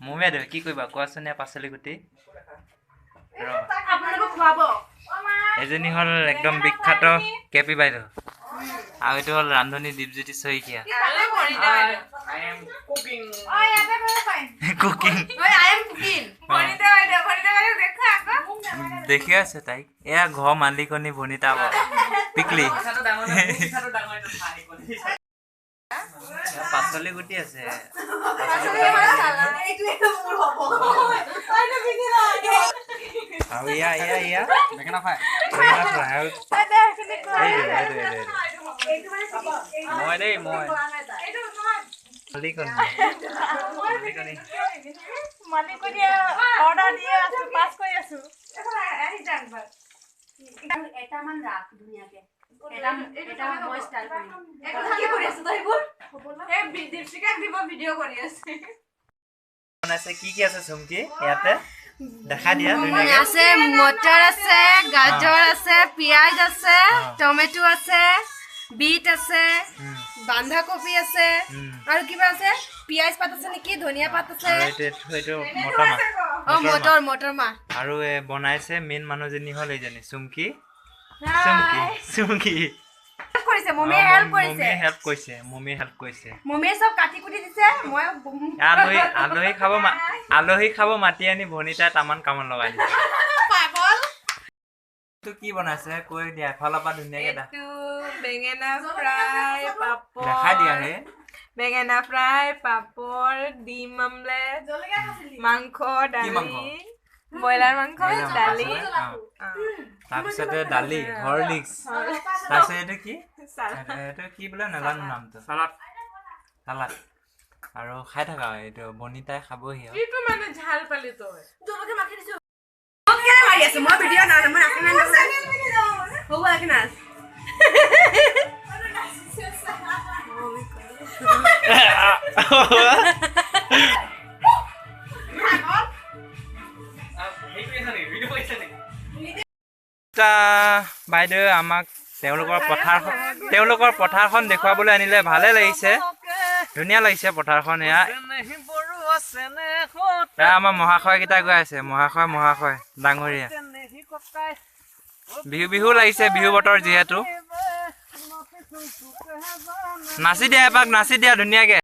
মমে দে কি কইবা কোৱাচোন এ পাচলি গুটি আপোনালোকক খুৱাব এজনী হল একদম বিখ্যাত কেপি বাইদেউ আৰু এইটো হল ৰান্ধনী দীপজ্যোতি শইকীয়া কুকিং দেখি আছে তাইক এয়া ঘৰ মালিকনী ভনিতা পিকলি পাচলি গুটি আছে আৰু ইয়া বেঙেনা ফ্ৰাই মই মালিকনী অৰ্ডাৰ দিয়ে আছো পাস কৰি আছো এটামান ৰাখ ধুনীয়াকে এটা মই ষ্টাইল কৰিম কি কৰি আছ তই এইবোৰ এই দীপশিকাক দিব ভিডিঅ' কৰি আছে বনাইছে কি আছে চুমকি ইয়াতে দেখা দিয়া ধুনীয়াকে আছে মটৰ আছে গাজৰ আছে পিয়াজ আছে টমেটো আছে বিট আছে বান্ধাকবি আছে আৰু কিবা আছে পিয়াজ পাত আছে নেকি ধনিয়া পাত আছে এইটো মটৰ মাহ আৰু বনাইছে মেইন মানুহজনী হল এইজনী চুমকি কৰিছে মমিয়ে হেল্প কৰিছে মমিয়ে সব কাটি কুটি দিছে মই আলহী খাব মাতি আনি ভনিতাই তামান কামত লগাই দিছে পাগল তো কি বনাইছে কৈ দিয়া এফালৰ পৰা ধুনীয়াকে এইটো বেঙেনা ফ্ৰাই পাপৰ দেখাই দিয়া হে বেঙেনা ফ্ৰাই পাপৰ ডিম আমলেট মাংস দালি ব্ৰইলাৰ মাংস দালি তাৰপিছতে দালি হৰলিক্স তাৰপিছত এইটো কি বোলে নাজানো নামটো চালাড আৰু খাই থাকা এইটো বনিতাই খাবহি এইটো মানে ঝাল পালি তই তোকে মাখি দিছো কেনে মাৰি আছে মই ভিডিঅ' না মই নাকি না হ'ব নাকি না বাইদেউ আমাক তেওঁলোকৰ পথাৰখন দেখুৱাবলৈ আনিলে ভালে লাগিছে ধুনীয়া লাগিছে পথাৰখন এয়া আমাৰ মহাশয় কেইটা গৈ আছে মহাশয় ডাঙৰীয়া বিহু লাগিছে বিহু বতৰ যিহেতু নাচি দিয়া এপাক নাচি দিয়া ধুনীয়াকে